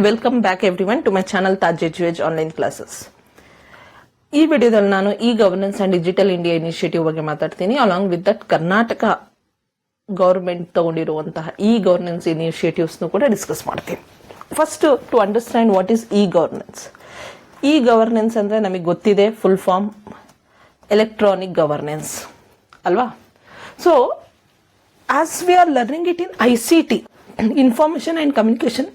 Welcome back everyone to my channel Taj eduways online classes. ಈ ವಿಡಿಯೋದಲ್ಲಿ ನಾನು e governance and digital India initiative ಬಗ್ಗೆ ಮಾತಾಡ್ತೀನಿ. ಅಲಾಂಗ್ ವಿತ್ ದಟ್ ಕರ್ನಾಟಕ ಗವರ್ಮೆಂಟ್ ತಗೊಂಡಿರುವಂತಹ ಇ ಗವರ್ನೆನ್ಸ್ ಇನಿಷಿಯೇಟಿವ್ಸ್ ಕೂಡ ಡಿಸ್ಕಸ್ ಮಾಡ್ತೀನಿ. First to understand what is e governance. E governance ಅಂದ್ರೆ ನಮಗೆ ಗೊತ್ತಿದೆ, ಫುಲ್ ಫಾರ್ಮ್ ಎಲೆಕ್ಟ್ರಾನಿಕ್ ಗವರ್ನೆನ್ಸ್ ಅಲ್ವಾ. So as we are learning it in ICT, information and communication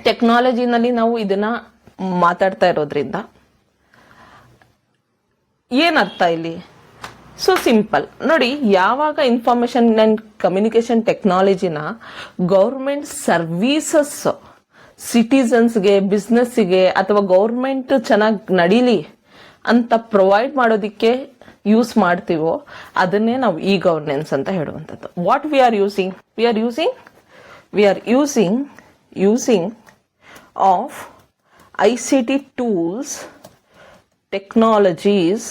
ಟೆಕ್ನಾಲಜಿನಲ್ಲಿ ನಾವು ಇದನ್ನ ಮಾತಾಡ್ತಾ ಇರೋದ್ರಿಂದ ಏನರ್ಥ ಇಲ್ಲಿ? ಸೊ ಸಿಂಪಲ್ ನೋಡಿ, ಯಾವಾಗ ಇನ್ಫಾರ್ಮೇಶನ್ ಅಂಡ್ ಕಮ್ಯುನಿಕೇಶನ್ ಟೆಕ್ನಾಲಜಿನ ಗೌರ್ಮೆಂಟ್ ಸರ್ವೀಸಸ್ ಸಿಟಿಸನ್ಸ್ಗೆ, ಬಿಸ್ನೆಸ್ಗೆ ಅಥವಾ ಗೌರ್ಮೆಂಟ್ ಚೆನ್ನಾಗಿ ನಡೀಲಿ ಅಂತ ಪ್ರೊವೈಡ್ ಮಾಡೋದಿಕ್ಕೆ ಯೂಸ್ ಮಾಡ್ತೀವೋ ಅದನ್ನೇ ನಾವು ಇ ಗವರ್ನೆನ್ಸ್ ಅಂತ ಹೇಳುವಂಥದ್ದು. What we are using? We are using of ICT tools, technologies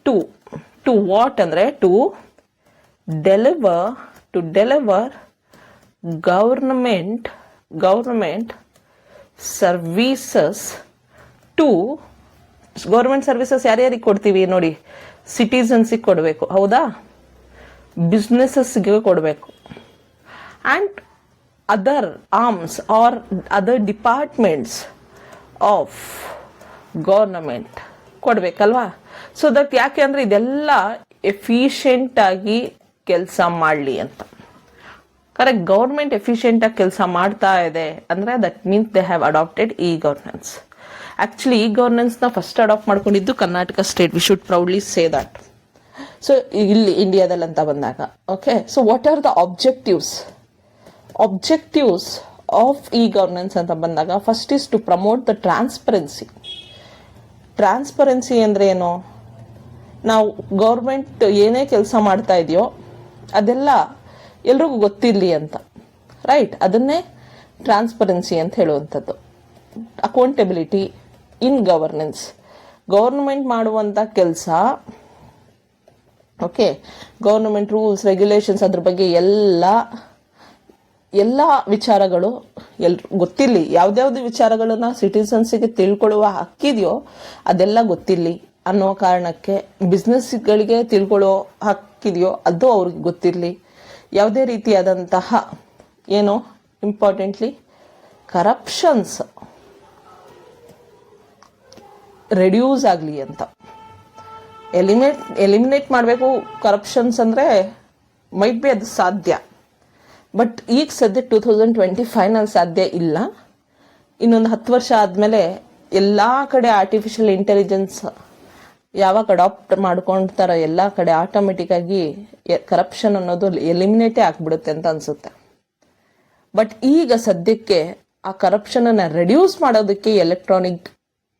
to what andre to deliver government services to government services ಯಾರ್ಯಾರಿಗೆ ಕೊಡ್ತೀವಿ ನೋಡಿ, ಸಿಟಿಸನ್ಸಿಗೆ ಕೊಡಬೇಕು, ಹೌದಾ, ಬಿಸ್ನೆಸಸ್ಗೆ ಕೊಡಬೇಕು, and other arms or other departments of government ಕೊಡ್ಬೇಕಲ್ವಾ. ಸೊ ದಟ್ ಯಾಕೆ ಅಂದ್ರೆ ಇದೆಲ್ಲ ಎಫಿಷಿಯೆಂಟ್ ಆಗಿ ಕೆಲಸ ಮಾಡಲಿ ಅಂತ. ಕರೆಕ್ಟ್, ಗೌರ್ಮೆಂಟ್ ಎಫಿಷಿಯೆಂಟ್ ಆಗಿ ಕೆಲಸ ಮಾಡ್ತಾ ಇದೆ ಅಂದ್ರೆ that means they have adapted e governance. Actually e governance ನ ಫಸ್ಟ್ ಅಡಾಪ್ಟ್ ಮಾಡ್ಕೊಂಡಿದ್ದು Karnataka state. We should proudly say that. So ಇಲ್ಲಿ ಇಂಡಿಯಾದಲ್ಲಿ ಅಂತ ಬಂದಾಗ, okay, so what are the objectives of e governance ಅಂತ ಬಂದಾಗ, first is to promote the transparency. Transparency ಅಂದ್ರೆ ಏನು? ನಾವು ಗೌರ್ಮೆಂಟ್ ಏನೇ ಕೆಲಸ ಮಾಡ್ತಾ ಇದೆಯೋ ಅದೆಲ್ಲ ಎಲ್ರಿಗೂ ಗೊತ್ತಿರಲಿ ಅಂತ, ರೈಟ್? ಅದನ್ನೇ ಟ್ರಾನ್ಸ್ಪರೆನ್ಸಿ ಅಂತ ಹೇಳುವಂಥದ್ದು. ಅಕೌಂಟೆಬಿಲಿಟಿ ಇನ್ ಗವರ್ನೆನ್ಸ್, ಗೌರ್ಮೆಂಟ್ ಮಾಡುವಂತ ಕೆಲಸ, ಓಕೆ, ಗವರ್ಮೆಂಟ್ ರೂಲ್ಸ್ ರೆಗ್ಯುಲೇಷನ್ಸ್ ಅದ್ರ ಬಗ್ಗೆ ಎಲ್ಲ ವಿಚಾರಗಳು ಗೊತ್ತಿರಲಿ. ಯಾವ್ದಾವ್ದು ವಿಚಾರಗಳನ್ನ ಸಿಟಿಸನ್ಸ್ಗೆ ತಿಳ್ಕೊಳ್ಳುವ ಹಕ್ಕಿದೆಯೋ ಅದೆಲ್ಲ ಗೊತ್ತಿರಲಿ ಅನ್ನೋ ಕಾರಣಕ್ಕೆ, ಬಿಸ್ನೆಸ್ಗಳಿಗೆ ತಿಳ್ಕೊಳ್ಳೋ ಹಕ್ಕಿದೆಯೋ ಅದು ಅವ್ರಿಗೆ ಗೊತ್ತಿರಲಿ. ಯಾವುದೇ ರೀತಿಯಾದಂತಹ ಏನೋ ಇಂಪಾರ್ಟೆಂಟ್ಲಿ ಕರಪ್ಷನ್ಸ್ ರೆಡ್ಯೂಸ್ ಆಗಲಿ ಅಂತ, ಎಲಿಮಿನೇಟ್ ಮಾಡಬೇಕು. ಕರಪ್ಷನ್ಸ್ ಅಂದ್ರೆ ಮೈಟ್ ಬಿ ಅದು ಸಾಧ್ಯ, ಬಟ್ ಈಗ ಸದ್ಯ 2025 ನಲ್ಲಿ ಸಾಧ್ಯ ಇಲ್ಲ. ಇನ್ನೊಂದು 10 ವರ್ಷ ಆದ್ಮೇಲೆ ಎಲ್ಲಾ ಕಡೆ ಆರ್ಟಿಫಿಷಿಯಲ್ ಇಂಟೆಲಿಜೆನ್ಸ್ ಯಾವಾಗ ಅಡಾಪ್ಟ್ ಮಾಡ್ಕೊಂತಾರ ಎಲ್ಲಾ ಕಡೆ ಆಟೋಮೆಟಿಕ್ ಆಗಿ ಕರಪ್ಷನ್ ಅನ್ನೋದು ಎಲಿಮಿನೇಟೇ ಆಗ್ಬಿಡುತ್ತೆ ಅಂತ ಅನ್ಸುತ್ತೆ. ಬಟ್ ಈಗ ಸದ್ಯಕ್ಕೆ ಆ ಕರಪ್ಷನ್ ಅನ್ನ ರೆಡ್ಯೂಸ್ ಮಾಡೋದಕ್ಕೆ ಎಲೆಕ್ಟ್ರಾನಿಕ್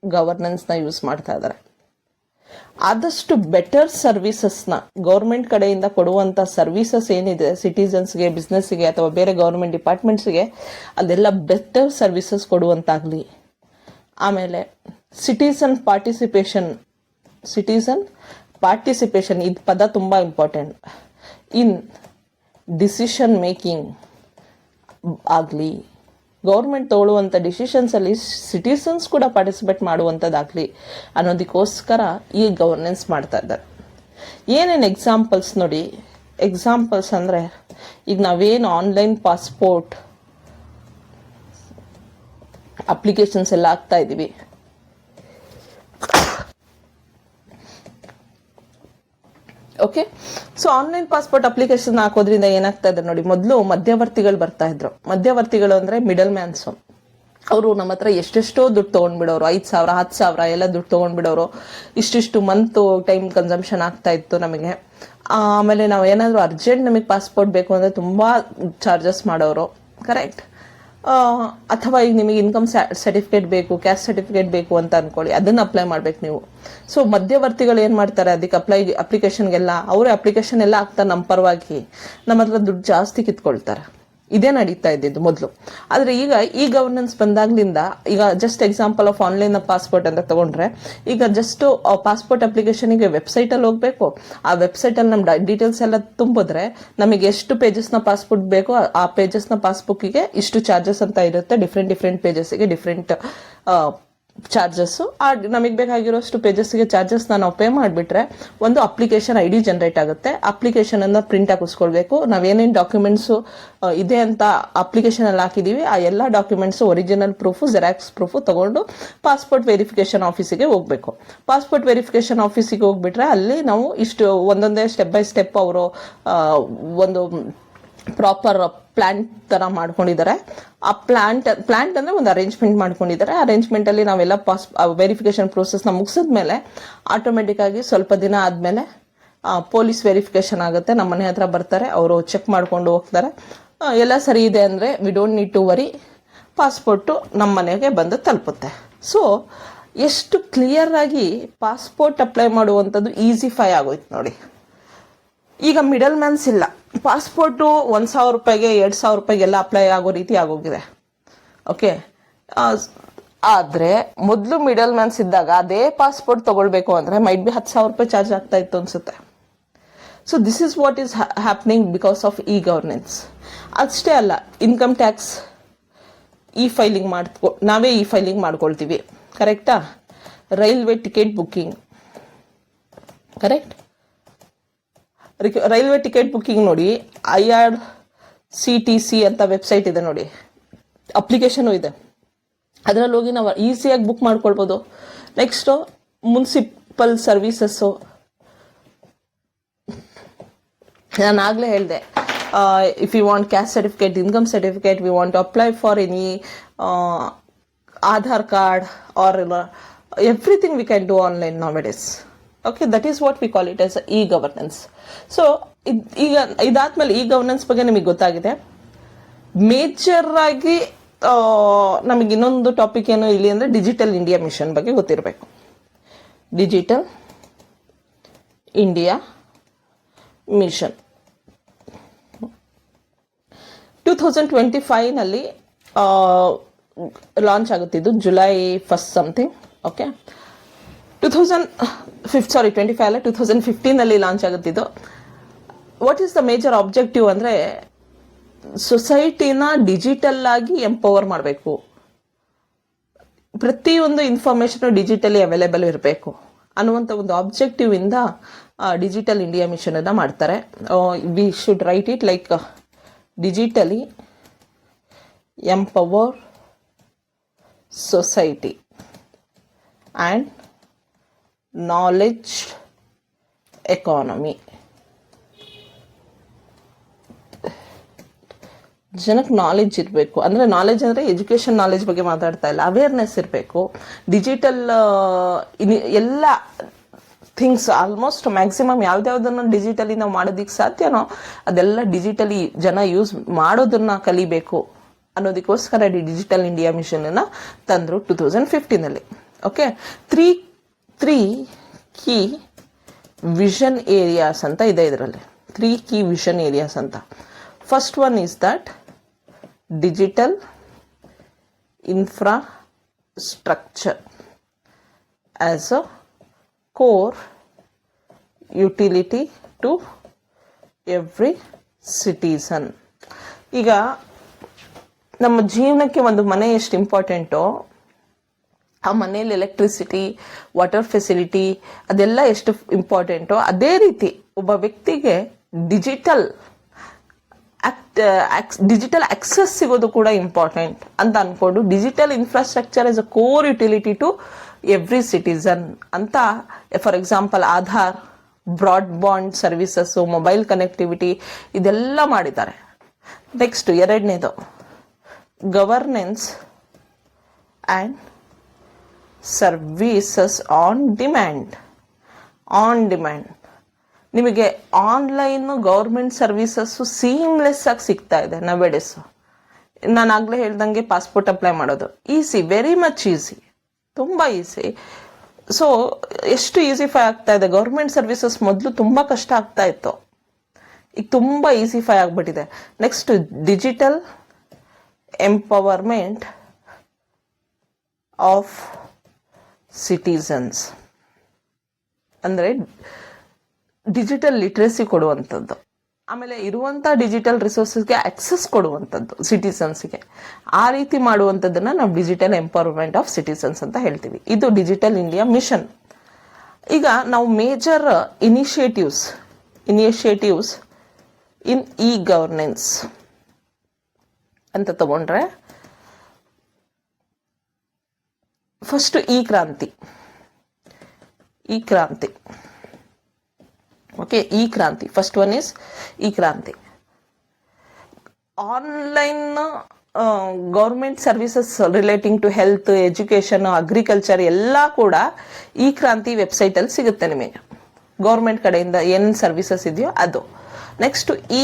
ಗವರ್ನೆನ್ಸ್ ನ ಯೂಸ್ ಮಾಡ್ತಾ ಇದ್ದಾರೆ. ಆದಷ್ಟು ಬೆಟರ್ ಸರ್ವಿಸಸ್ ನ ಗೌರ್ಮೆಂಟ್ ಕಡೆಯಿಂದ ಕೊಡುವಂತ ಸರ್ವಿಸಸ್ ಏನಿದೆ ಸಿಟಿಸನ್ಸ್ಗೆ, ಬಿಸ್ನೆಸ್ಗೆ ಅಥವಾ ಬೇರೆ ಗೌರ್ಮೆಂಟ್ ಡಿಪಾರ್ಟ್ಮೆಂಟ್ಸ್ಗೆ, ಅದೆಲ್ಲ ಬೆಟರ್ ಸರ್ವಿಸಸ್ ಕೊಡುವಂತಾಗ್ಲಿ. ಆಮೇಲೆ ಸಿಟಿಸನ್ ಪಾರ್ಟಿಸಿಪೇಷನ್ ಇದು ಪದ ತುಂಬಾ ಇಂಪಾರ್ಟೆಂಟ್. ಇನ್ ಡಿಸಿಷನ್ ಮೇಕಿಂಗ್ ಆಗ್ಲಿ, ಗೌರ್ಮೆಂಟ್ ತಗೊಳ್ಳುವಂತ ಡಿಸಿಷನ್ಸ್ ಅಲ್ಲಿ ಸಿಟಿಸನ್ಸ್ ಕೂಡ ಪಾರ್ಟಿಸಿಪೇಟ್ ಮಾಡುವಂತದ್ದಾಗ್ಲಿ ಅನ್ನೋದಕ್ಕೋಸ್ಕರ ಈ ಗವರ್ನೆನ್ಸ್ ಮಾಡ್ತಾ ಇದ್ದಾರೆ. ಏನೇನು ಎಕ್ಸಾಂಪಲ್ಸ್ ನೋಡಿ. ಎಕ್ಸಾಂಪಲ್ಸ್ ಅಂದ್ರೆ, ಈಗ ನಾವೇನು ಆನ್ಲೈನ್ ಪಾಸ್ಪೋರ್ಟ್ ಅಪ್ಲಿಕೇಶನ್ಸ್ ಎಲ್ಲ ಆಗ್ತಾ ಇದೀವಿ, okay. So online passport application ಹಾಕೋದ್ರಿಂದ ಏನಾಗ್ತಾ ಇದೆ ನೋಡಿ, ಮೊದಲು ಮಧ್ಯವರ್ತಿಗಳು ಬರ್ತಾ ಇದ್ರು. ಮಧ್ಯವರ್ತಿಗಳು ಅಂದ್ರೆ ಮಿಡಲ್ ಮ್ಯಾನ್ಸ್. ಅವರು ನಮ್ಮ ಹತ್ರ ಎಷ್ಟೆಷ್ಟೋ ದುಡ್ಡು ತಗೊಂಡ್ಬಿಡೋರು, 5,000 10,000 ಎಲ್ಲ ದುಡ್ಡು ತಗೊಂಡ್ಬಿಡೋರು. ಇಷ್ಟಿಷ್ಟು ಮಂತ್ ಟೈಮ್ ಕನ್ಸಂಪ್ಷನ್ ಆಗ್ತಾ ಇತ್ತು ನಮಗೆ. ಆಮೇಲೆ ನಾವು ಏನಾದ್ರು ಅರ್ಜೆಂಟ್ ನಮಗೆ ಪಾಸ್ಪೋರ್ಟ್ ಬೇಕು ಅಂದ್ರೆ ತುಂಬಾ ಚಾರ್ಜಸ್ ಮಾಡೋರು, ಕರೆಕ್ಟ್. ಅಥವಾ ಈಗ ನಿಮಗೆ ಇನ್ಕಮ್ ಸರ್ಟಿಫಿಕೇಟ್ ಬೇಕು, ಕ್ಯಾಸ್ಟ್ ಸರ್ಟಿಫಿಕೇಟ್ ಬೇಕು ಅಂತ ಅನ್ಕೊಳ್ಳಿ, ಅದನ್ನ ಅಪ್ಲೈ ಮಾಡ್ಬೇಕು ನೀವು. ಸೊ ಮಧ್ಯವರ್ತಿಗಳು ಏನ್ ಮಾಡ್ತಾರೆ, ಅದಕ್ಕೆ ಅಪ್ಲಿಕೇಶನ್ಗೆಲ್ಲ ಅವರೇ ಅಪ್ಲಿಕೇಶನ್ ಎಲ್ಲ ಹಾಕ್ತಾರೆ ನಮ್ಮ ಪರವಾಗಿ, ನಮ್ಮ ಹತ್ರ ದುಡ್ಡು ಜಾಸ್ತಿ ಕಿತ್ಕೊಳ್ತಾರೆ. ಇದೇ ನಡೀತಾ ಇದ್ದಿದ್ದು ಮೊದಲು. ಆದರೆ ಈಗ ಈ ಗವರ್ನೆನ್ಸ್ ಬಂದಾಗ್ಲಿಂದ, ಈಗ just example of online passport ಅಂತ ತಗೊಂಡ್ರೆ, ಈಗ ಜಸ್ಟ್ ಪಾಸ್ಪೋರ್ಟ್ ಅಪ್ಲಿಕೇಶನ್ಗೆ ವೆಬ್ಸೈಟಲ್ಲಿ ಹೋಗ್ಬೇಕು. ಆ ವೆಬ್ಸೈಟಲ್ಲಿ ನಮ್ಮ ಡೀಟೇಲ್ಸ್ ಎಲ್ಲ ತುಂಬಿದ್ರೆ ನಮಗೆ ಎಷ್ಟು ಪೇಜಸ್ನ ಪಾಸ್ಪೋರ್ಟ್ ಬೇಕೋ ಆ ಪೇಜಸ್ನ ಪಾಸ್ಬುಕ್ಕಿಗೆ ಇಷ್ಟು ಚಾರ್ಜಸ್ ಅಂತ ಇರುತ್ತೆ. ಡಿಫ್ರೆಂಟ್ ಪೇಜಸ್ಗೆ ಡಿಫ್ರೆಂಟ್ ಚಾರ್ಜಸ್. ನಮಗೆ ಬೇಕಾಗಿರೋಷ್ಟು ಪೇಜಸ್ಗೆ ಚಾರ್ಜಸ್ನ ನಾವು ಪೇ ಮಾಡಿಬಿಟ್ರೆ ಒಂದು ಅಪ್ಲಿಕೇಶನ್ ID ಜನರೇಟ್ ಆಗುತ್ತೆ. ಅಪ್ಲಿಕೇಶನ್ ಅನ್ನ ಪ್ರಿಂಟ್ ಹಾಕಿಸ್ಕೊಳ್ಬೇಕು. ನಾವೇನೇನು ಡಾಕ್ಯುಮೆಂಟ್ಸು ಇದೆ ಅಂತ ಅಪ್ಲಿಕೇಶನ್ ಅಲ್ಲಿ ಹಾಕಿದೀವಿ ಆ ಎಲ್ಲ documents, original proof, xerox proof ತಗೊಂಡು ಪಾಸ್ಪೋರ್ಟ್ ವೆರಿಫಿಕೇಶನ್ ಆಫೀಸಿಗೆ ಹೋಗ್ಬೇಕು. ಪಾಸ್ಪೋರ್ಟ್ ವೆರಿಫಿಕೇಶನ್ ಆಫೀಸಿಗೆ ಹೋಗ್ಬಿಟ್ರೆ ಅಲ್ಲಿ ನಾವು ಇಷ್ಟು ಒಂದೊಂದೇ ಸ್ಟೆಪ್ ಬೈ ಸ್ಟೆಪ್ ಅವರು ಒಂದು ಪ್ರಾಪರ್ ಪ್ಲಾಂಟ್ ತರ ಮಾಡ್ಕೊಂಡಿದ್ದಾರೆ. ಆ ಪ್ಲಾಂಟ್ ಅಂದ್ರೆ ಒಂದು ಅರೇಂಜ್ಮೆಂಟ್ ಮಾಡ್ಕೊಂಡಿದ್ದಾರೆ. ಅರೇಂಜ್ಮೆಂಟ್ ಅಲ್ಲಿ ನಾವೆಲ್ಲ ವೆರಿಫಿಕೇಶನ್ ಪ್ರೋಸೆಸ್ ನ ಮುಗಿಸಿದ್ಮೇಲೆ ಆಟೋಮೆಟಿಕ್ ಆಗಿ ಸ್ವಲ್ಪ ದಿನ ಆದ್ಮೇಲೆ ಪೊಲೀಸ್ ವೆರಿಫಿಕೇಶನ್ ಆಗುತ್ತೆ. ನಮ್ಮ ಮನೆ ಹತ್ರ ಬರ್ತಾರೆ, ಅವರು ಚೆಕ್ ಮಾಡ್ಕೊಂಡು ಹೋಗ್ತಾರೆ. ಎಲ್ಲ ಸರಿ ಇದೆ ಅಂದ್ರೆ we don't need to worry, passport ನಮ್ಮ ಮನೆಗೆ ಬಂದು ತಲುಪುತ್ತೆ. ಸೊ ಎಷ್ಟು ಕ್ಲಿಯರ್ ಆಗಿ ಪಾಸ್ಪೋರ್ಟ್ ಅಪ್ಲೈ ಮಾಡುವಂಥದ್ದು ಈಸಿಫೈ ಆಗೋಯ್ತು ನೋಡಿ. ಈಗ ಮಿಡಲ್ ಮ್ಯಾನ್ಸ್ ಇಲ್ಲ. ಪಾಸ್ಪೋರ್ಟು 1,000 ರೂಪಾಯಿಗೆ 2,000 ರೂಪಾಯಿಗೆಲ್ಲ ಅಪ್ಲೈ ಆಗೋ ರೀತಿ ಆಗೋಗಿದೆ. ಓಕೆ, ಆದ್ರೆ ಮೊದಲು ಮಿಡಲ್ ಮ್ಯಾನ್ಸ್ ಇದ್ದಾಗ ಅದೇ ಪಾಸ್ಪೋರ್ಟ್ ತಗೊಳ್ಬೇಕು ಅಂದ್ರೆ ಮೈಟ್ ಬಿ 10,000 ರೂಪಾಯಿ ಚಾರ್ಜ್ ಆಗ್ತಾ ಇತ್ತು ಅನ್ಸುತ್ತೆ. So this is what is happening because of e governance. ಅಷ್ಟೇ ಅಲ್ಲ, ಇನ್ಕಮ್ ಟ್ಯಾಕ್ಸ್ ನಾವೇ ಇ ಫೈಲಿಂಗ್ ಮಾಡ್ಕೊಳ್ತೀವಿ, ಕರೆಕ್ಟಾ? Railway ticket booking, correct? Railway ticket booking ನೋಡಿ, IRCTC ಅಂತ ವೆಬ್ಸೈಟ್ ಇದೆ ನೋಡಿ, ಅಪ್ಲಿಕೇಶನ್ ಇದೆ, ಅದರಲ್ಲಿ ಹೋಗಿ ನಾವು ಈಸಿಯಾಗಿ ಬುಕ್ ಮಾಡ್ಕೊಳ್ಬೋದು. ನೆಕ್ಸ್ಟ್ ಮುನ್ಸಿಪಲ್ ಸರ್ವಿಸಸ್ಸು, ನಾನು ಆಗ್ಲೇ ಹೇಳಿದೆ, if you want caste certificate, income certificate, we want to apply for any Aadhaar card or everything we can do online nowadays. Okay, that is what we call it as e governance. So ಈಗ ಇದಾದ್ಮೇಲೆ E governance ಬಗ್ಗೆ ನಿಮಗೆ ಗೊತ್ತಾಗಿದೆ. Major ಆಗಿ ನಮಗೆ ಇನ್ನೊಂದು topic ಏನು ಇಲ್ಲಿ ಅಂದ್ರೆ ಡಿಜಿಟಲ್ ಇಂಡಿಯಾ ಮಿಷನ್ ಬಗ್ಗೆ ಗೊತ್ತಿರಬೇಕು. ಡಿಜಿಟಲ್ ಇಂಡಿಯಾ ಮಿಷನ್ 2025 ನಲ್ಲಿ ಲಾಂಚ್ ಆಗುತ್ತಿದ್ದು, ಜುಲೈ 1 ಸಮಥಿಂಗ್. ಓಕೆ, 2015 ಅಲ್ಲ, 2015 ನಲ್ಲಿ ಲಾಂಚ್ ಆಗುತ್ತಿದ್ದು. What is the major objective ಅಂದ್ರೆ ಸೊಸೈಟಿನ ಡಿಜಿಟಲ್ ಆಗಿ ಎಂಪವರ್ ಮಾಡಬೇಕು. ಪ್ರತಿಯೊಂದು ಇನ್ಫಾರ್ಮೇಶನ್ ಡಿಜಿಟಲಿ ಅವೈಲೇಬಲ್ ಇರಬೇಕು ಅನ್ನುವಂಥ ಒಂದು ಆಬ್ಜೆಕ್ಟಿವ್ ಇಂದ ಡಿಜಿಟಲ್ ಇಂಡಿಯಾ ಮಿಷನ್ ಅನ್ನ ಮಾಡ್ತಾರೆ. We should write it like digitally empower society and knowledge economy. ಜನಕ್ಕೆ ನಾಲೆಡ್ಜ್ ಇರಬೇಕು. ಅಂದರೆ ನಾಲೆಡ್ಜ್ ಅಂದರೆ ಎಜುಕೇಷನ್ ನಾಲೆಡ್ಜ್ ಬಗ್ಗೆ ಮಾತಾಡ್ತಾ ಇಲ್ಲ, ಅವೇರ್ನೆಸ್ ಇರಬೇಕು. ಡಿಜಿಟಲ್ ಎಲ್ಲ ಥಿಂಗ್ಸ್ ಆಲ್ಮೋಸ್ಟ್ ಮ್ಯಾಕ್ಸಿಮಮ್ ಯಾವ್ದಾವ್ದನ್ನ ಡಿಜಿಟಲಿ ನಾವು ಮಾಡೋದಕ್ಕೆ ಸಾಧ್ಯನೋ ಅದೆಲ್ಲ ಡಿಜಿಟಲಿ ಜನ ಯೂಸ್ ಮಾಡೋದನ್ನ ಕಲಿಬೇಕು ಅನ್ನೋದಕ್ಕೋಸ್ಕರ ಡಿಜಿಟಲ್ ಇಂಡಿಯಾ ಮಿಷನ್ ಅನ್ನ ತಂದ್ರು 2015 okay, three key vision areas ಅಂತ ಇದೆ ಇದರಲ್ಲಿ. 3 key vision areas ಅಂತ. First one is that digital infrastructure as a core utility to every citizen. ಈಗ ನಮ್ಮ ಜೀವನಕ್ಕೆ ಒಂದು ಮನೆ ಎಷ್ಟು ಇಂಪಾರ್ಟೆಂಟೋ, ಆ ಮನೆಯಲ್ಲಿ ಎಲೆಕ್ಟ್ರಿಸಿಟಿ, ವಾಟರ್ ಫೆಸಿಲಿಟಿ ಅದೆಲ್ಲ ಎಷ್ಟು ಇಂಪಾರ್ಟೆಂಟೋ, ಅದೇ ರೀತಿ ಒಬ್ಬ ವ್ಯಕ್ತಿಗೆ ಡಿಜಿಟಲ್ ಆಕ್ಸೆಸ್ ಸಿಗೋದು ಕೂಡ ಇಂಪಾರ್ಟೆಂಟ್ ಅಂತ ಅನ್ಕೊಂಡು digital infrastructure is a core utility to every citizen ಅಂತ. For example Aadhaar, broadband services, mobile connectivity ಇದೆಲ್ಲ ಮಾಡಿದ್ದಾರೆ. ನೆಕ್ಸ್ಟ್ ಎರಡನೇದು governance and services on demand. ನಿಮಗೆ ಆನ್ಲೈನ್ ಗೌರ್ಮೆಂಟ್ ಸರ್ವಿಸಸ್ ಸೀಮ್ಲೆಸ್ ಆಗಿ ಸಿಗ್ತಾ ಇದೆ ನವೆಡೇಸ್. ನಾನು ಆಗ್ಲೇ ಹೇಳ್ದಂಗೆ ಪಾಸ್ಪೋರ್ಟ್ ಅಪ್ಲೈ ಮಾಡೋದು ಈಸಿ, ವೆರಿ ಮಚ್ ಈಸಿ, ತುಂಬಾ ಈಸಿ. ಸೊ ಎಷ್ಟು ಈಸಿಫೈ ಆಗ್ತಾ ಇದೆ. ಗೌರ್ಮೆಂಟ್ ಸರ್ವಿಸಸ್ ಮೊದಲು ತುಂಬಾ ಕಷ್ಟ ಆಗ್ತಾ ಇತ್ತು. ಈಗ ತುಂಬ ಈಸಿಫೈ ಆಗಿಬಿಟ್ಟಿದೆ. Next digital empowerment of citizens ಅಂದರೆ ಡಿಜಿಟಲ್ ಲಿಟ್ರಸಿ ಕೊಡುವಂಥದ್ದು, ಆಮೇಲೆ ಇರುವಂಥ ಡಿಜಿಟಲ್ ರಿಸೋರ್ಸಸ್ಗೆ ಆಕ್ಸೆಸ್ ಕೊಡುವಂಥದ್ದು ಸಿಟಿಸನ್ಸ್ಗೆ. ಆ ರೀತಿ ಮಾಡುವಂಥದ್ದನ್ನು ನಾವು ಡಿಜಿಟಲ್ ಎಂಪವರ್ಮೆಂಟ್ ಆಫ್ ಸಿಟಿಸನ್ಸ್ ಅಂತ ಹೇಳ್ತೀವಿ. ಇದು ಡಿಜಿಟಲ್ ಇಂಡಿಯಾ ಮಿಷನ್. ಈಗ ನಾವು major initiatives in e governance ಅಂತ ತಗೊಂಡ್ರೆ, ಫಸ್ಟ್ ಈ ಕ್ರಾಂತಿ. ಓಕೆ, ಈ ಕ್ರಾಂತಿ first one is e Kranti. Online government services relating to health, education, agriculture ಎಲ್ಲ ಕೂಡ ಈ ಕ್ರಾಂತಿ ವೆಬ್ಸೈಟಲ್ಲಿ ಸಿಗುತ್ತೆ ನಿಮಗೆ. ಗೌರ್ಮೆಂಟ್ ಕಡೆಯಿಂದ ಏನು ಸರ್ವಿಸಸ್ ಇದೆಯೋ ಅದು. ನೆಕ್ಸ್ಟ್ ಈ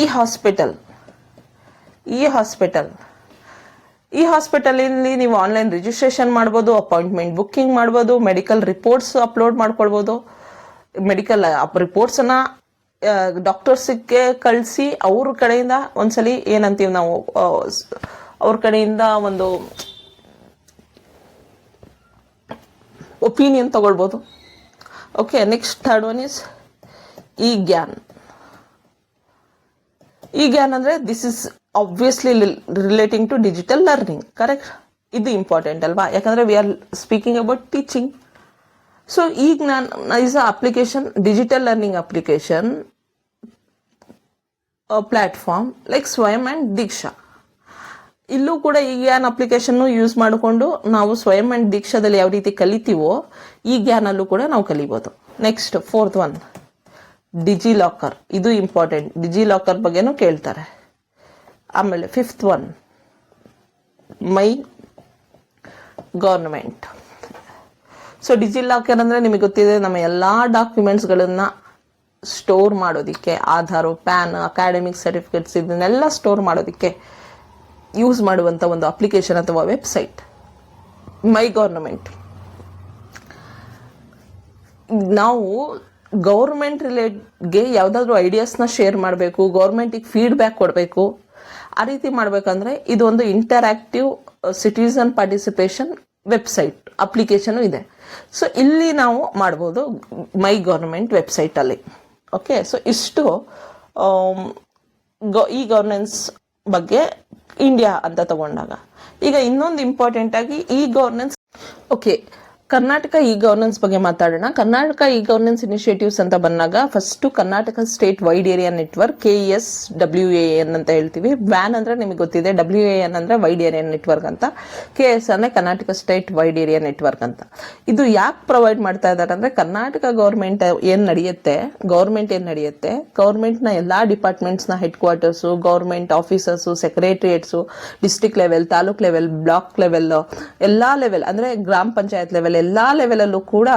ಹಾಸ್ಪಿಟಲಲ್ಲಿ ನೀವು ಆನ್ಲೈನ್ ರಿಜಿಸ್ಟ್ರೇಷನ್ ಮಾಡ್ಬೋದು, ಅಪಾಯಿಂಟ್ಮೆಂಟ್ ಬುಕ್ಕಿಂಗ್ ಮಾಡ್ಬೋದು, ಮೆಡಿಕಲ್ ರಿಪೋರ್ಟ್ಸ್ ಅಪ್ಲೋಡ್ ಮಾಡ್ಕೊಳ್ಬೋದು. ಮೆಡಿಕಲ್ ರಿಪೋರ್ಟ್ಸನ್ನು ಡಾಕ್ಟರ್ಸ್ಗೆ ಕಳಿಸಿ ಅವ್ರ ಕಡೆಯಿಂದ ಒಂದ್ಸಲಿ ಏನಂತೀವಿ ನಾವು, ಅವ್ರ ಕಡೆಯಿಂದ ಒಂದು ಒಪಿನಿಯನ್ ತಗೊಳ್ಬೋದು. Okay, next third one is e Gyan ಅಂದರೆ this is obviously relating to digital learning. Correct? ಇದು ಇಂಪಾರ್ಟೆಂಟ್ ಅಲ್ವಾ, ಯಾಕಂದ್ರೆ we are speaking about teaching. So ಈಗ is a application, digital learning application platform like Swayam and Diksha. ಇಲ್ಲೂ ಕೂಡ ಈ Gyan application use ಮಾಡಿಕೊಂಡು ನಾವು ಸ್ವಯಂ ಅಂಡ್ ದೀಕ್ಷಾದಲ್ಲಿ ಯಾವ ರೀತಿ ಕಲಿತೀವೋ ಈ ಗ್ಯಾನಲ್ಲೂ ಕೂಡ ನಾವು ಕಲಿಬೋದು. Next fourth one DigiLocker. ಇದು ಇಂಪಾರ್ಟೆಂಟ್, ಡಿಜಿ ಲಾಕರ್ ಬಗ್ಗೆನೂ ಕೇಳ್ತಾರೆ. ಆಮೇಲೆ fifth one my government. So DigiLocker ಅಂದರೆ ನಿಮಗೆ ಗೊತ್ತಿದೆ, ನಮ್ಮ ಎಲ್ಲ ಡಾಕ್ಯುಮೆಂಟ್ಸ್ಗಳನ್ನು ಸ್ಟೋರ್ ಮಾಡೋದಕ್ಕೆ, ಆಧಾರು, ಪ್ಯಾನ್, ಅಕಾಡೆಮಿಕ್ ಸರ್ಟಿಫಿಕೇಟ್ಸ್ ಇದನ್ನೆಲ್ಲ ಸ್ಟೋರ್ ಮಾಡೋದಕ್ಕೆ ಯೂಸ್ ಮಾಡುವಂಥ ಒಂದು ಅಪ್ಲಿಕೇಶನ್ ಅಥವಾ ವೆಬ್ಸೈಟ್ ಮೈ ಗವರ್ನಮೆಂಟ್. ನಾವು ಗೌರ್ಮೆಂಟ್ ರಿಲೇಟ್ಗೆ ಯಾವುದಾದ್ರೂ ಐಡಿಯಾಸ್ನ ಶೇರ್ ಮಾಡಬೇಕು, ಗೌರ್ಮೆಂಟಿಗೆ ಫೀಡ್ಬ್ಯಾಕ್ ಕೊಡಬೇಕು, ಆ ರೀತಿ ಮಾಡಬೇಕಂದ್ರೆ ಇದು ಒಂದು interactive citizen participation website application ಇದೆ. ಸೊ ಇಲ್ಲಿ ನಾವು ಮಾಡ್ಬೋದು ಮೈ ಗವರ್ನಮೆಂಟ್ ವೆಬ್ಸೈಟಲ್ಲಿ. ಓಕೆ, ಸೊ ಇಷ್ಟು ಈ ಗವರ್ನೆನ್ಸ್ ಬಗ್ಗೆ ಇಂಡಿಯಾ ಅಂತ ತಗೊಂಡಾಗ. ಈಗ ಇನ್ನೊಂದು ಇಂಪಾರ್ಟೆಂಟ್ ಆಗಿ ಈ governance. Okay, Karnataka E governance ಬಗ್ಗೆ ಮಾತಾಡೋಣ. ಕರ್ನಾಟಕ ಇ ಗವರ್ನೆನ್ಸ್ ಇನಿಷಿಯೇಟಿವ್ಸ್ ಅಂತ ಬಂದಾಗ first Karnataka state wide area network, KSWAN ಅಂತ ಹೇಳ್ತೀವಿ. ವ್ಯಾನ್ ಅಂದ್ರೆ ನಿಮಗೆ ಗೊತ್ತಿದೆ, WAN ಅಂದ್ರೆ ವೈಡ್ ಏರಿಯಾ ನೆಟ್ವರ್ಕ್ ಅಂತ, KS ಅಂದ್ರೆ Karnataka state wide area network ಅಂತ. ಇದು ಯಾಕೆ ಪ್ರೊವೈಡ್ ಮಾಡ್ತಾ ಇದ್ದಾರೆ ಅಂದ್ರೆ, ಕರ್ನಾಟಕ ಗೌರ್ಮೆಂಟ್ ಏನ್ ನಡೆಯುತ್ತೆ, ಗೌರ್ಮೆಂಟ್ನ ಎಲ್ಲಾ ಡಿಪಾರ್ಟ್ಮೆಂಟ್ಸ್ನ headquarters, government officers, secretariats, district level, taluk level, block level, ಎಲ್ಲಾ ಲೆವೆಲ್ ಅಂದ್ರೆ ಗ್ರಾಮ ಪಂಚಾಯತ್ ಲೆವೆಲ್, ಎಲ್ಲ ಲೆವೆಲಲ್ಲೂ ಕೂಡ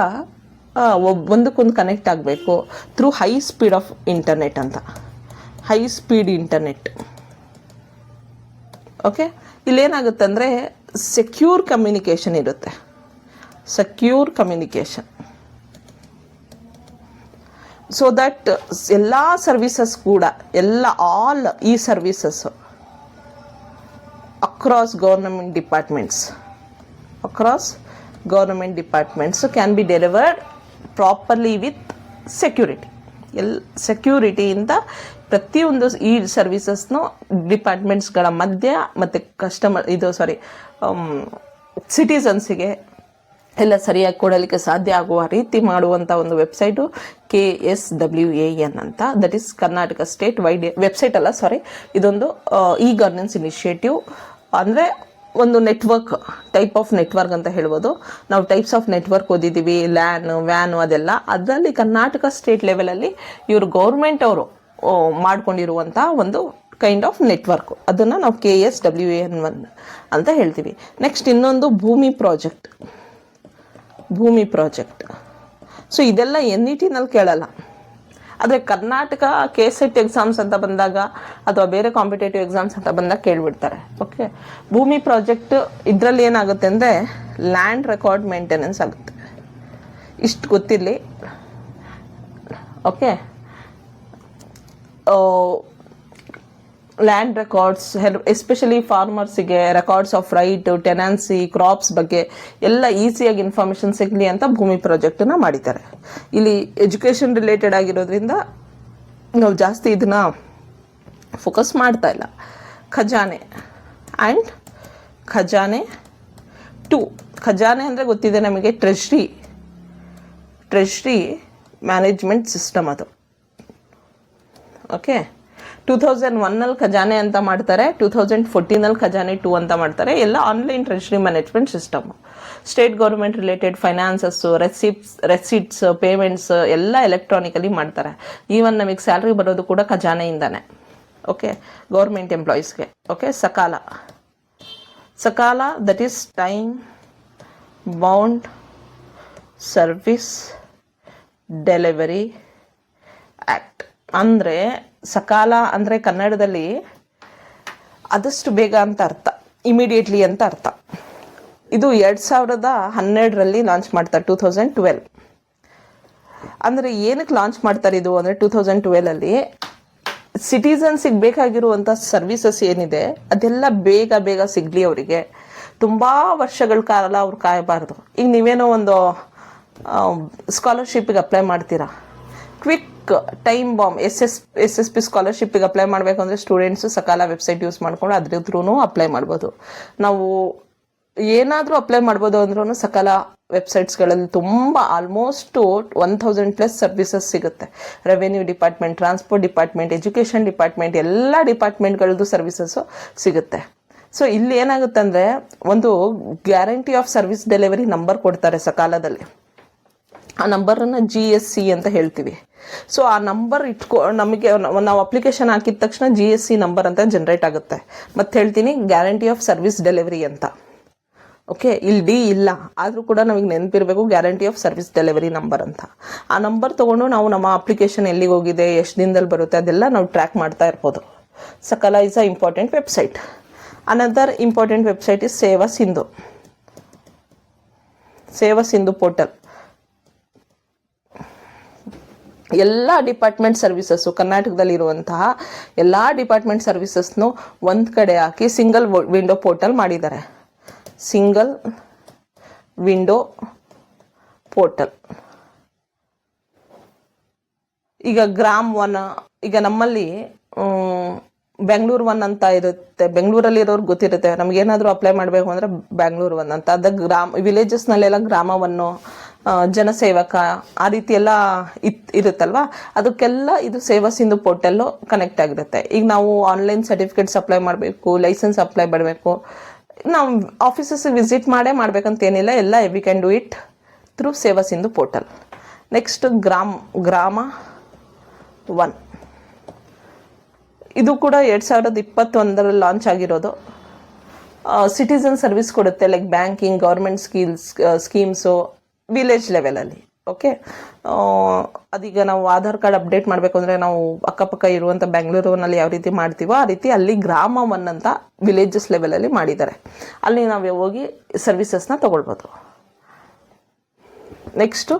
ಒಂದಕ್ಕೊಂದು ಕನೆಕ್ಟ್ ಆಗಬೇಕು through high speed of internet ಅಂತ. High speed internet. ಓಕೆ, ಇಲ್ಲೇನಾಗುತ್ತೆ ಅಂದರೆ ಸೆಕ್ಯೂರ್ ಕಮ್ಯುನಿಕೇಷನ್ ಇರುತ್ತೆ. ಸೊ ದಟ್ ಎಲ್ಲ ಸರ್ವಿಸಸ್ ಕೂಡ ಆಲ್ ಈ services across government departments can be delivered properly with security. ಸೆಕ್ಯೂರಿಟಿಯಿಂದ ಪ್ರತಿಯೊಂದು ಈ ಸರ್ವಿಸಸ್ನು ಡಿಪಾರ್ಟ್ಮೆಂಟ್ಸ್ಗಳ ಮಧ್ಯ ಮತ್ತು ಸಿಟಿಸನ್ಸಿಗೆ ಎಲ್ಲ ಸರಿಯಾಗಿ ಕೊಡಲಿಕ್ಕೆ ಸಾಧ್ಯ ಆಗುವ ರೀತಿ ಮಾಡುವಂಥ ಒಂದು ವೆಬ್ಸೈಟು KSWAN ಅಂತ. That is Karnataka state wide website ಅಲ್ಲ, ಇದೊಂದು ಇ ಗವರ್ನೆನ್ಸ್ ಇನಿಷಿಯೇಟಿವ್. ಅಂದರೆ ಒಂದು ನೆಟ್ವರ್ಕ್, ಟೈಪ್ ಆಫ್ ನೆಟ್ವರ್ಕ್ ಅಂತ ಹೇಳ್ಬೋದು. ನಾವು ಟೈಪ್ಸ್ ಆಫ್ ನೆಟ್ವರ್ಕ್ ಓದಿದ್ದೀವಿ, ಲ್ಯಾನ್, ವ್ಯಾನು, ಅದೆಲ್ಲ. ಅದರಲ್ಲಿ ಕರ್ನಾಟಕ ಸ್ಟೇಟ್ ಲೆವೆಲಲ್ಲಿ ಇವರು ಗೌರ್ಮೆಂಟ್ ಅವರು ಮಾಡ್ಕೊಂಡಿರುವಂಥ ಒಂದು ಕೈಂಡ್ ಆಫ್ ನೆಟ್ವರ್ಕ್, ಅದನ್ನು ನಾವು KSWAN ಅಂತ ಹೇಳ್ತೀವಿ. ನೆಕ್ಸ್ಟ್ ಇನ್ನೊಂದು ಭೂಮಿ ಪ್ರಾಜೆಕ್ಟ್. ಸೊ ಇದೆಲ್ಲ NET-ನಲ್ಲಿ ಕೇಳಲ್ಲ, ಆದರೆ ಕರ್ನಾಟಕ KSET ಎಕ್ಸಾಮ್ಸ್ ಅಂತ ಬಂದಾಗ ಅಥವಾ ಬೇರೆ ಕಾಂಪಿಟೇಟಿವ್ ಎಕ್ಸಾಮ್ಸ್ ಅಂತ ಬಂದಾಗ ಕೇಳಿಬಿಡ್ತಾರೆ. ಓಕೆ, ಭೂಮಿ ಪ್ರಾಜೆಕ್ಟ್ ಇದರಲ್ಲಿ ಏನಾಗುತ್ತೆ ಅಂದರೆ ಲ್ಯಾಂಡ್ ರೆಕಾರ್ಡ್ ಮೇಂಟೆನೆನ್ಸ್ ಆಗುತ್ತೆ. ಇಷ್ಟು ಗೊತ್ತಿರಲಿ. ಓಕೆ, ಲ್ಯಾಂಡ್ ರೆಕಾರ್ಡ್ಸ್, ಎಸ್ಪೆಷಲಿ ಫಾರ್ಮರ್ಸಿಗೆ records of right, tenancy, crops ಬಗ್ಗೆ ಎಲ್ಲ ಈಸಿಯಾಗಿ ಇನ್ಫಾರ್ಮೇಷನ್ ಸಿಗಲಿ ಅಂತ ಭೂಮಿ ಪ್ರಾಜೆಕ್ಟನ್ನು ಮಾಡಿದ್ದಾರೆ. ಇಲ್ಲಿ ಎಜುಕೇಷನ್ ರಿಲೇಟೆಡ್ ಆಗಿರೋದ್ರಿಂದ ನಾವು ಜಾಸ್ತಿ ಇದನ್ನ ಫೋಕಸ್ ಮಾಡ್ತಾ ಇಲ್ಲ. ಖಜಾನೆ ಆ್ಯಂಡ್ ಖಜಾನೆ 2. ಖಜಾನೆ ಅಂದರೆ ಗೊತ್ತಿದೆ ನಮಗೆ, ಟ್ರೆಷರಿ ಮ್ಯಾನೇಜ್ಮೆಂಟ್ ಸಿಸ್ಟಮ್ ಅದು. ಓಕೆ, 2001ನಲ್ಲಿ ಖಜಾನೆ ಅಂತ ಮಾಡ್ತಾರೆ, 2014ನಲ್ಲಿ ಖಜಾನೆ 2 ಅಂತ ಮಾಡ್ತಾರೆ. ಎಲ್ಲ online treasury management system. State government related finances, receipts, payments ಎಲ್ಲ ಎಲೆಕ್ಟ್ರಾನಿಕಲಿ ಮಾಡ್ತಾರೆ. ಈವನ್ ನಮಗೆ ಸ್ಯಾಲ್ರಿ ಬರೋದು ಕೂಡ ಖಜಾನೆಯಿಂದಾನೆ. ಓಕೆ, ಗೌರ್ಮೆಂಟ್ ಎಂಪ್ಲಾಯೀಸ್ಗೆ. Okay, Sakala that is time bound service delivery act. ಅಂದರೆ ಸಕಾಲ ಅಂದರೆ ಕನ್ನಡದಲ್ಲಿ ಆದಷ್ಟು ಬೇಗ ಅಂತ ಅರ್ಥ, ಇಮಿಡಿಯೇಟ್ಲಿ ಅಂತ ಅರ್ಥ. ಇದು 2012ರಲ್ಲಿ ಲಾಂಚ್ ಮಾಡ್ತಾರೆ, 2012. ಅಂದರೆ ಏನಕ್ಕೆ ಲಾಂಚ್ ಮಾಡ್ತಾರೆ ಇದು ಅಂದರೆ 2012ಅಲ್ಲಿ ಸಿಟಿಸನ್ಸಿಗೆ ಬೇಕಾಗಿರುವಂಥ ಸರ್ವಿಸಸ್ ಏನಿದೆ ಅದೆಲ್ಲ ಬೇಗ ಸಿಗಲಿ ಅವರಿಗೆ. ತುಂಬ ವರ್ಷಗಳ ಕಾಲ ಅವ್ರು ಕಾಯಬಾರ್ದು. ಈಗ ನೀವೇನೋ ಒಂದು ಸ್ಕಾಲರ್ಶಿಪ್ಪಿಗೆ ಅಪ್ಲೈ ಮಾಡ್ತೀರಾ, quick time bomb S S P ಸ್ಕಾಲರ್ಶಿಪ್ಪಿಗೆ ಅಪ್ಲೈ ಮಾಡಬೇಕು ಅಂದರೆ ಸ್ಟೂಡೆಂಟ್ಸು ಸಕಾಲ ವೆಬ್ಸೈಟ್ ಯೂಸ್ ಮಾಡ್ಕೊಂಡು ಅದ್ರ ಥ್ರೂ ಅಪ್ಲೈ ಮಾಡ್ಬೋದು. ನಾವು ಏನಾದರೂ ಅಪ್ಲೈ ಮಾಡ್ಬೋದು ಅಂದ್ರೂ ಸಕಾಲ ವೆಬ್ಸೈಟ್ಸ್ಗಳಲ್ಲಿ ತುಂಬ ಆಲ್ಮೋಸ್ಟು 1000+ ಸರ್ವಿಸಸ್ ಸಿಗುತ್ತೆ. Revenue department, transport department, education department, ಎಲ್ಲ ಡಿಪಾರ್ಟ್ಮೆಂಟ್ಗಳದ್ದು ಸರ್ವಿಸಸ್ಸು ಸಿಗುತ್ತೆ. ಸೊ ಇಲ್ಲಿ ಏನಾಗುತ್ತೆ ಅಂದರೆ ಒಂದು guarantee of service delivery number ಕೊಡ್ತಾರೆ ಸಕಾಲದಲ್ಲಿ. ಆ ನಂಬರನ್ನು GSC ಅಂತ ಹೇಳ್ತೀವಿ. ಸೊ ಆ ನಂಬರ್ ನಮಗೆ ನಾವು ಅಪ್ಲಿಕೇಶನ್ ಹಾಕಿದ ತಕ್ಷಣ GSC ನಂಬರ್ ಅಂತ ಜನ್ರೇಟ್ ಆಗುತ್ತೆ. ಮತ್ತೆ ಹೇಳ್ತೀನಿ ಗ್ಯಾರಂಟಿ ಆಫ್ ಸರ್ವಿಸ್ ಡೆಲಿವರಿ ಅಂತ. ಓಕೆ, ಇಲ್ಲಿ ಡಿ ಇಲ್ಲ ಆದರೂ ಕೂಡ ನಮಗೆ ನೆನಪಿರಬೇಕು guarantee of service delivery number ಅಂತ. ಆ ನಂಬರ್ ತೊಗೊಂಡು ನಾವು ನಮ್ಮ ಅಪ್ಲಿಕೇಶನ್ ಎಲ್ಲಿಗೆ ಹೋಗಿದೆ, ಎಷ್ಟು ದಿನದಲ್ಲಿ ಬರುತ್ತೆ ಅದೆಲ್ಲ ನಾವು ಟ್ರ್ಯಾಕ್ ಮಾಡ್ತಾ ಇರ್ಬೋದು. Sakala is a important website. Another important website is Seva Sindhu portal. ಎಲ್ಲ ಡಿಪಾರ್ಟ್ಮೆಂಟ್ ಸರ್ವಿಸಸ್ಸು, ಕರ್ನಾಟಕದಲ್ಲಿರುವಂತಹ ಎಲ್ಲ ಡಿಪಾರ್ಟ್ಮೆಂಟ್ ಸರ್ವಿಸಸ್ನು ಒಂದು ಕಡೆ ಹಾಕಿ ಸಿಂಗಲ್ ವಿಂಡೋ ಪೋರ್ಟಲ್ ಮಾಡಿದ್ದಾರೆ. Single window portal. ಈಗ ಗ್ರಾಮ್ 1, ಈಗ ನಮ್ಮಲ್ಲಿ ಬೆಂಗಳೂರು 1 ಅಂತ ಇರುತ್ತೆ. ಬೆಂಗಳೂರಲ್ಲಿರೋರ್ಗೆ ಗೊತ್ತಿರುತ್ತೆ, ನಮಗೇನಾದರೂ ಅಪ್ಲೈ ಮಾಡಬೇಕು ಅಂದರೆ ಬೆಂಗಳೂರು 1 ಅಂತ. ಅದು ವಿಲೇಜಸ್ನಲ್ಲೆಲ್ಲ ಗ್ರಾಮ 1, ಜನಸೇವಕ ಆ ರೀತಿ ಎಲ್ಲ ಇರುತ್ತಲ್ವ, ಅದಕ್ಕೆಲ್ಲ ಇದು ಸೇವಾ ಸಿಂಧು ಪೋರ್ಟಲ್ಲು ಕನೆಕ್ಟ್ ಆಗಿರುತ್ತೆ. ಈಗ ನಾವು ಆನ್ಲೈನ್ ಸರ್ಟಿಫಿಕೇಟ್ಸ್ ಅಪ್ಲೈ ಮಾಡಬೇಕು, ಲೈಸೆನ್ಸ್ ಅಪ್ಲೈ ಮಾಡಬೇಕು, ನಾವು ಆಫೀಸಸ್ ವಿಸಿಟ್ ಮಾಡಬೇಕಂತ ಏನಿಲ್ಲ, ಎಲ್ಲ V can do it through ಸೇವಾ ಸಿಂಧು ಪೋರ್ಟಲ್. ನೆಕ್ಸ್ಟ್ ಗ್ರಾಮ 1. ಇದು ಕೂಡ 2021ರಲ್ಲಿ ಲಾಂಚ್ ಆಗಿರೋದು. ಸಿಟಿಸನ್ ಸರ್ವಿಸ್ ಕೊಡುತ್ತೆ, like banking, government schemes village ಲೆವೆಲಲ್ಲಿ. ಓಕೆ, ಅದೀಗ ನಾವು ಆಧಾರ್ ಕಾರ್ಡ್ ಅಪ್ಡೇಟ್ ಮಾಡಬೇಕು ಅಂದರೆ ನಾವು ಅಕ್ಕಪಕ್ಕ ಇರುವಂಥ ಬೆಂಗಳೂರಿನಲ್ಲಿ ಯಾವ ರೀತಿ ಮಾಡ್ತೀವೋ ಆ ರೀತಿ ಅಲ್ಲಿ ಗ್ರಾಮ 1 ಅಂತ ವಿಲೇಜಸ್ ಲೆವೆಲಲ್ಲಿ ಮಾಡಿದ್ದಾರೆ. ಅಲ್ಲಿ ನಾವು ಹೋಗಿ ಸರ್ವಿಸಸ್ನ ತೊಗೊಳ್ಬೋದು. Next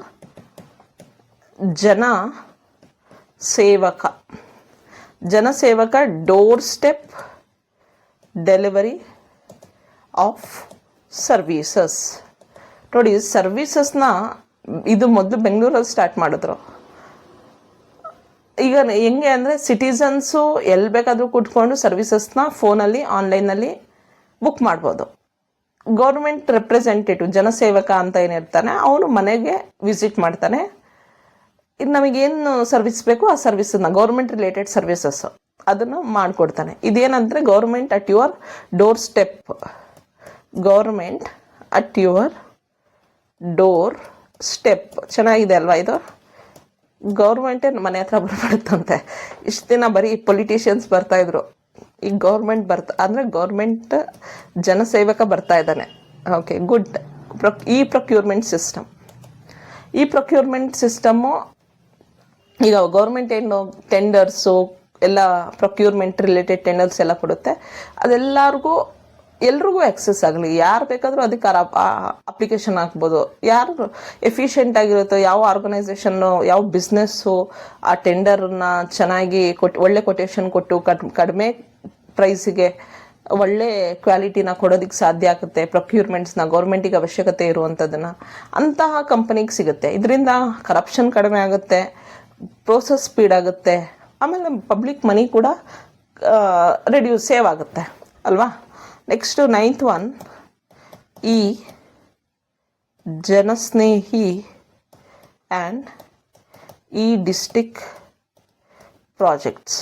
Janasevaka doorstep delivery of services. ನೋಡಿ, ಸರ್ವೀಸಸ್ನ ಇದು ಮೊದಲು ಬೆಂಗಳೂರಲ್ಲಿ ಸ್ಟಾರ್ಟ್ ಮಾಡಿದ್ರು. ಈಗ ಹೆಂಗೆ ಅಂದರೆ ಸಿಟಿಸನ್ಸು ಎಲ್ಲಿ ಬೇಕಾದರೂ ಕುತ್ಕೊಂಡು ಸರ್ವಿಸಸ್ನ ಫೋನಲ್ಲಿ ಆನ್ಲೈನಲ್ಲಿ ಬುಕ್ ಮಾಡ್ಬೋದು. ಗೌರ್ಮೆಂಟ್ ರೆಪ್ರೆಸೆಂಟೇಟಿವ್ ಜನಸೇವಕ ಅಂತ ಏನಿರ್ತಾನೆ ಅವನು ಮನೆಗೆ ವಿಸಿಟ್ ಮಾಡ್ತಾನೆ. ಇದು ನಮಗೇನು ಸರ್ವಿಸ್ ಬೇಕು ಆ ಸರ್ವಿಸನ್ನು, ಗೌರ್ಮೆಂಟ್ ರಿಲೇಟೆಡ್ ಸರ್ವಿಸಸ್ ಅದನ್ನು ಮಾಡಿಕೊಡ್ತಾನೆ. ಇದೇನಂದರೆ government at your doorstep. Government at your doorstep. ಚೆನ್ನಾಗಿದೆ ಅಲ್ವಾ ಇದು? ಗೌರ್ಮೆಂಟೇ ಮನೆ ಹತ್ರ ಬರ್ಬಿಡುತ್ತಂತೆ. ಇಷ್ಟು ದಿನ ಬರೀ ಪೊಲಿಟಿಷಿಯನ್ಸ್ ಬರ್ತಾಯಿದ್ರು, ಈಗ ಗೌರ್ಮೆಂಟ್ ಅಂದರೆ ಗೌರ್ಮೆಂಟ್ ಜನಸೇವಕ ಬರ್ತಾ ಇದ್ದಾನೆ. Okay, good. ಈ ಪ್ರೊಕ್ಯೂರ್ಮೆಂಟ್ ಸಿಸ್ಟಮ್ಮು ಈಗ ಗೌರ್ಮೆಂಟ್ ಏನು ಟೆಂಡರ್ಸು ಎಲ್ಲ ಪ್ರೊಕ್ಯೂರ್ಮೆಂಟ್ ರಿಲೇಟೆಡ್ ಟೆಂಡರ್ಸ್ ಎಲ್ಲ ಕೊಡುತ್ತೆ, ಅದೆಲ್ಲರಿಗೂ ಎಲ್ರಿಗೂ ಆಕ್ಸೆಸ್ ಆಗಲಿ, ಯಾರು ಬೇಕಾದರೂ ಅದಕ್ಕೆ ಅಪ್ಲಿಕೇಶನ್ ಹಾಕ್ಬೋದು. ಯಾರು ಎಫಿಷಿಯೆಂಟ್ ಆಗಿರುತ್ತೋ, ಯಾವ ಆರ್ಗನೈಸೇಷನ್ನು, ಯಾವ ಬಿಸ್ನೆಸ್ಸು ಆ ಟೆಂಡರ್ನ ಚೆನ್ನಾಗಿ ಒಳ್ಳೆ ಕೊಟೇಶನ್ ಕೊಟ್ಟು ಕಡಿಮೆ ಪ್ರೈಸಿಗೆ ಒಳ್ಳೆ ಕ್ವಾಲಿಟಿನ ಕೊಡೋದಕ್ಕೆ ಸಾಧ್ಯ ಆಗುತ್ತೆ. ಪ್ರೊಕ್ಯೂರ್ಮೆಂಟ್ಸ್ನ ಗೌರ್ಮೆಂಟಿಗೆ ಅವಶ್ಯಕತೆ ಇರುವಂಥದ್ದನ್ನು ಅಂತಹ ಕಂಪನಿಗೆ ಸಿಗುತ್ತೆ. ಇದರಿಂದ ಕರಪ್ಷನ್ ಕಡಿಮೆ ಆಗುತ್ತೆ, ಪ್ರೋಸೆಸ್ ಸ್ಪೀಡ್ ಆಗುತ್ತೆ, ಆಮೇಲೆ ಪಬ್ಲಿಕ್ ಮನಿ ಕೂಡ ಸೇವ್ ಆಗುತ್ತೆ ಅಲ್ವಾ. ನೆಕ್ಸ್ಟು 9th ಒನ್, ಈ ಜನಸ್ನೇಹಿ ಆ್ಯಂಡ್ ಈ ಡಿಸ್ಟಿಕ್ ಪ್ರಾಜೆಕ್ಟ್ಸ್.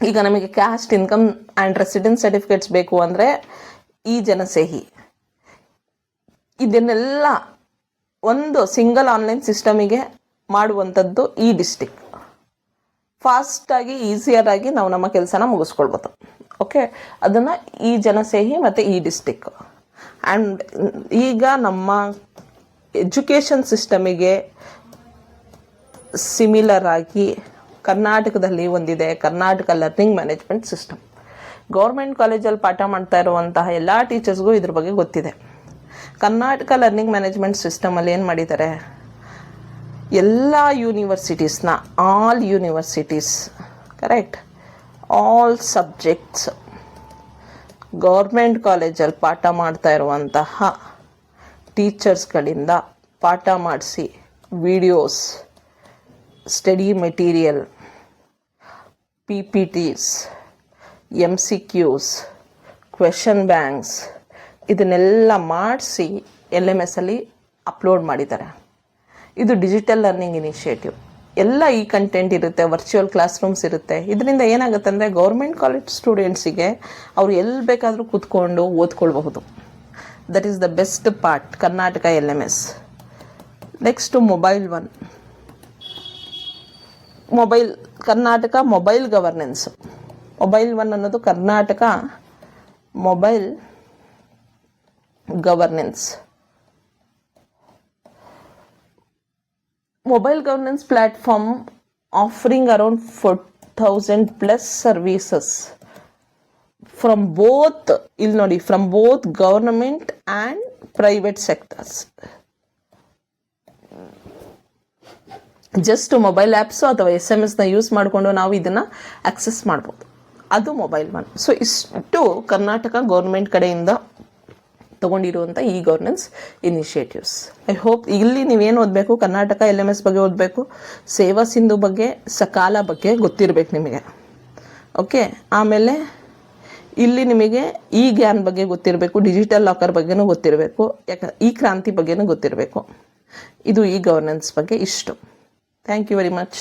ಈಗ ನಮಗೆ caste, income and residence certificates ಬೇಕು ಅಂದರೆ ಈ ಜನಸ್ನೇಹಿ, ಇದನ್ನೆಲ್ಲ ಒಂದು ಸಿಂಗಲ್ ಆನ್ಲೈನ್ ಸಿಸ್ಟಮಿಗೆ ಮಾಡುವಂಥದ್ದು ಈ ಡಿಸ್ಟಿಕ್. ಫಾಸ್ಟಾಗಿ ಈಸಿಯರ್ ಆಗಿ ನಾವು ನಮ್ಮ ಕೆಲಸನ ಮುಗಿಸ್ಕೊಳ್ಬೋದು. ಓಕೆ, ಅದನ್ನು ಈ ಜನಸ್ನೇಹಿ ಮತ್ತು ಈ ಡಿಸ್ಟಿಕ್. ಆ್ಯಂಡ್ ಈಗ ನಮ್ಮ ಎಜುಕೇಷನ್ ಸಿಸ್ಟಮಿಗೆ ಸಿಮಿಲರ್ ಆಗಿ ಕರ್ನಾಟಕದಲ್ಲಿ ಒಂದಿದೆ, Karnataka learning management system. Government ಕಾಲೇಜಲ್ಲಿ ಪಾಠ ಮಾಡ್ತಾ ಇರುವಂತಹ ಎಲ್ಲ ಟೀಚರ್ಸ್ಗೂ ಇದ್ರ ಬಗ್ಗೆ ಗೊತ್ತಿದೆ. ಕರ್ನಾಟಕ ಲರ್ನಿಂಗ್ ಮ್ಯಾನೇಜ್ಮೆಂಟ್ ಸಿಸ್ಟಮಲ್ಲಿ ಏನು ಮಾಡಿದ್ದಾರೆ, ಎಲ್ಲ ಯೂನಿವರ್ಸಿಟೀಸ್ನ, all universities, correct, all subjects, government ಕಾಲೇಜಲ್ಲಿ ಪಾಠ ಮಾಡ್ತಾ ಇರುವಂತಹ ಟೀಚರ್ಸ್ಗಳಿಂದ ಪಾಠ ಮಾಡಿಸಿ videos, study material, PPTs, MCQs, question banks ಇದನ್ನೆಲ್ಲ ಮಾಡಿಸಿ LMS ಅಲ್ಲಿ ಅಪ್ಲೋಡ್ ಮಾಡಿದ್ದಾರೆ. ಇದು ಡಿಜಿಟಲ್ ಲರ್ನಿಂಗ್ ಇನಿಷಿಯೇಟಿವ್. ಎಲ್ಲ ಈ ಕಂಟೆಂಟ್ ಇರುತ್ತೆ, ವರ್ಚುವಲ್ ಕ್ಲಾಸ್ ರೂಮ್ಸ್ ಇರುತ್ತೆ. ಇದರಿಂದ ಏನಾಗುತ್ತೆ ಅಂದರೆ ಗೌರ್ಮೆಂಟ್ ಕಾಲೇಜ್ ಸ್ಟೂಡೆಂಟ್ಸಿಗೆ ಅವರು ಎಲ್ಲಿ ಬೇಕಾದರೂ ಕೂತ್ಕೊಂಡು ಓದ್ಕೊಳ್ಬಹುದು. That is the best part Karnataka LMS. Next mobile one, Karnataka mobile governance. Mobile one ಅನ್ನೋದು Karnataka mobile governance. Mobile governance platform offering around 4,000 plus services from both, from both government and private sectors. Just mobile apps ಅಥವಾ SMS use ಮಾಡಿಕೊಂಡು ನಾವು ಇದನ್ನು access ಮಾಡ್ಬೋದು. ಅದು mobile one. So ಇಷ್ಟು Karnataka government ಕಡೆಯಿಂದ ತೊಗೊಂಡಿರುವಂಥ ಈ ಗವರ್ನೆನ್ಸ್ ಇನಿಷಿಯೇಟಿವ್ಸ್. ಐ ಹೋಪ್ ಇಲ್ಲಿ ನೀವೇನು ಓದಬೇಕು, ಕರ್ನಾಟಕ LMS ಬಗ್ಗೆ ಓದಬೇಕು, ಸೇವಾ ಸಿಂಧು ಬಗ್ಗೆ, ಸಕಾಲ ಬಗ್ಗೆ ಗೊತ್ತಿರಬೇಕು ನಿಮಗೆ. ಓಕೆ, ಆಮೇಲೆ ಇಲ್ಲಿ ನಿಮಗೆ ಈ ಗ್ಯಾನ್ ಬಗ್ಗೆ ಗೊತ್ತಿರಬೇಕು, ಡಿಜಿಟಲ್ ಲಾಕರ್ ಬಗ್ಗೆನೂ ಗೊತ್ತಿರಬೇಕು, ಈ ಕ್ರಾಂತಿ ಬಗ್ಗೆನೂ ಗೊತ್ತಿರಬೇಕು. ಇದು ಈ ಗವರ್ನೆನ್ಸ್ ಬಗ್ಗೆ ಇಷ್ಟು. Thank you very much.